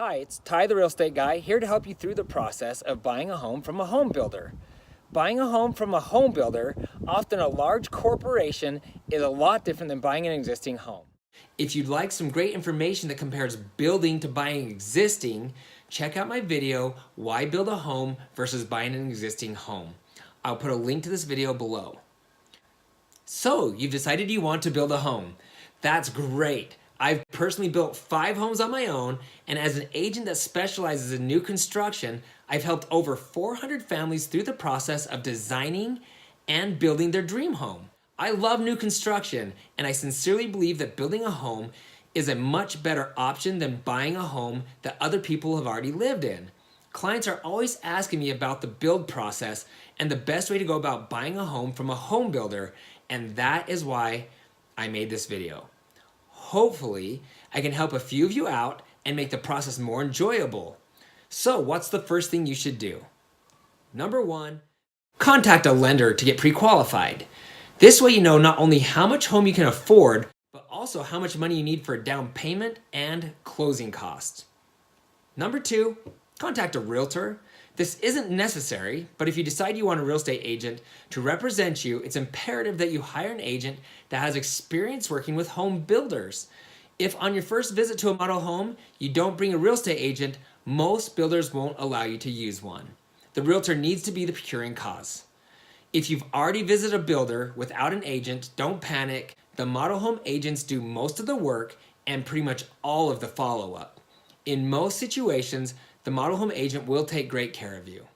Hi, it's Ty the Real Estate Guy here to help you through the process of buying a home from a home builder. Buying a home from a home builder, often a large corporation, is a lot different than buying an existing home. If you'd like some great information that compares building to buying existing, check out my video, Why Build a Home versus Buying an Existing Home. I'll put a link to this video below. So, you've decided you want to build a home. That's great. I've personally built 5 homes on my own, and as an agent that specializes in new construction, I've helped over 400 families through the process of designing and building their dream home. I love new construction, and I sincerely believe that building a home is a much better option than buying a home that other people have already lived in. Clients are always asking me about the build process and the best way to go about buying a home from a home builder, and that is why I made this video. Hopefully, I can help a few of you out and make the process more enjoyable. So, what's the first thing you should do? Number 1, contact a lender to get pre-qualified. This way you know not only how much home you can afford, but also how much money you need for a down payment and closing costs. Number 2, contact a realtor. This isn't necessary, but if you decide you want a real estate agent to represent you, it's imperative that you hire an agent that has experience working with home builders. If on your first visit to a model home, you don't bring a real estate agent, most builders won't allow you to use one. The realtor needs to be the procuring cause. If you've already visited a builder without an agent, don't panic. The model home agents do most of the work and pretty much all of the follow-up. In most situations, the model home agent will take great care of you.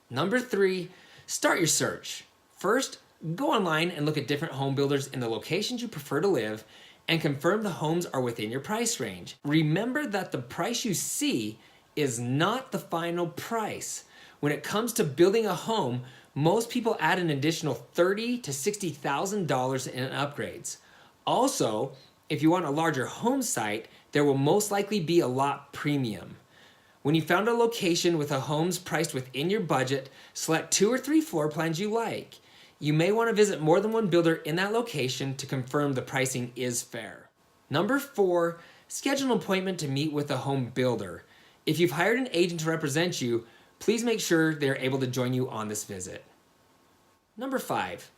Number 3, start your search. First, go online and look at different home builders in the locations you prefer to live and confirm the homes are within your price range. Remember that the price you see is not the final price. When it comes to building a home, most people add an additional $30,000 to $60,000 in upgrades. Also, if you want a larger home site, there will most likely be a lot premium. When you found a location with a homes priced within your budget, select 2 or 3 floor plans you like. You may want to visit more than one builder in that location to confirm the pricing is fair. Number 4, schedule an appointment to meet with a home builder. If you've hired an agent to represent you, please make sure they're able to join you on this visit. Number 5,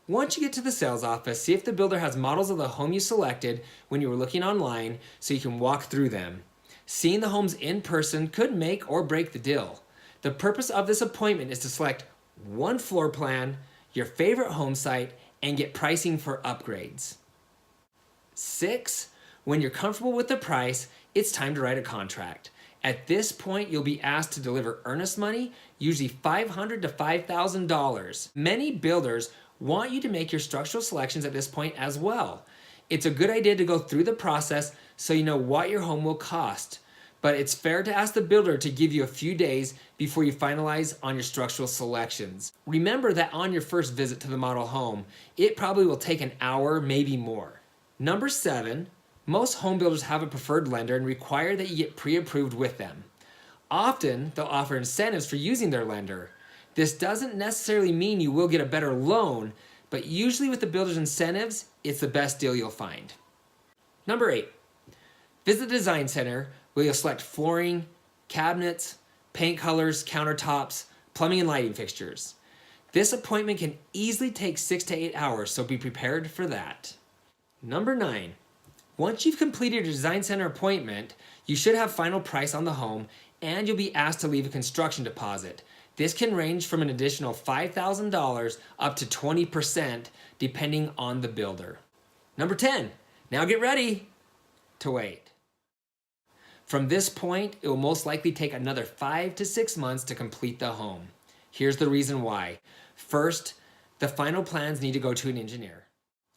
once you get to the sales office, see if the builder has models of the home you selected when you were looking online so you can walk through them. Seeing the homes in person could make or break the deal. The purpose of this appointment is to select one floor plan, your favorite home site, and get pricing for upgrades. 6, when you're comfortable with the price, it's time to write a contract. At this point, you'll be asked to deliver earnest money, usually $500 to $5,000. Many builders want you to make your structural selections at this point as well. It's a good idea to go through the process so you know what your home will cost. But it's fair to ask the builder to give you a few days before you finalize on your structural selections. Remember that on your first visit to the model home, it probably will take an hour, maybe more. Number 7, most home builders have a preferred lender and require that you get pre-approved with them. Often, they'll offer incentives for using their lender. This doesn't necessarily mean you will get a better loan, but usually with the builder's incentives, it's the best deal you'll find. Number 8, visit the design center where you'll select flooring, cabinets, paint colors, countertops, plumbing and lighting fixtures. This appointment can easily take 6 to 8 hours, so be prepared for that. Number 9, once you've completed your design center appointment, you should have final price on the home and you'll be asked to leave a construction deposit. This can range from an additional $5,000 up to 20% depending on the builder. Number 10, now get ready to wait. From this point, it will most likely take another 5 to 6 months to complete the home. Here's the reason why. First, the final plans need to go to an engineer.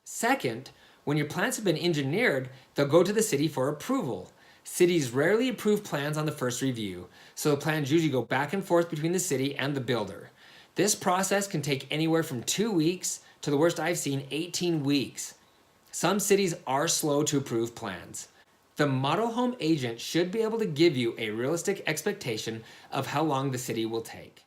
Second, when your plans have been engineered, they'll go to the city for approval. Cities rarely approve plans on the first review, so the plans usually go back and forth between the city and the builder. This process can take anywhere from 2 weeks to the worst I've seen, 18 weeks. Some cities are slow to approve plans. The model home agent should be able to give you a realistic expectation of how long the city will take.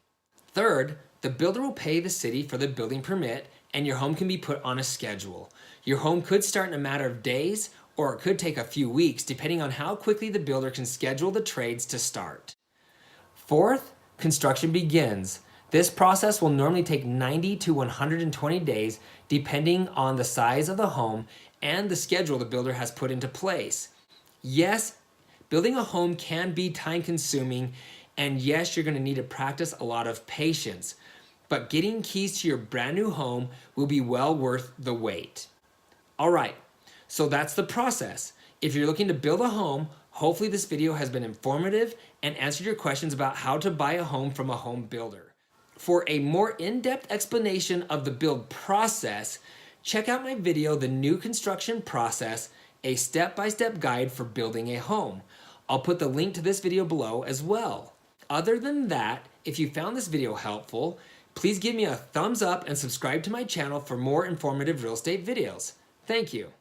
Third, the builder will pay the city for the building permit and your home can be put on a schedule. Your home could start in a matter of days or it could take a few weeks depending on how quickly the builder can schedule the trades to start. Fourth, construction begins. This process will normally take 90 to 120 days depending on the size of the home and the schedule the builder has put into place. Yes, building a home can be time consuming, and yes, you're going to need to practice a lot of patience, but getting keys to your brand new home will be well worth the wait. All right, so that's the process. If you're looking to build a home, hopefully this video has been informative and answered your questions about how to buy a home from a home builder. For a more in-depth explanation of the build process, check out my video, The New Construction Process, a step-by-step guide for building a home. I'll put the link to this video below as well. Other than that, if you found this video helpful, please give me a thumbs up and subscribe to my channel for more informative real estate videos. Thank you.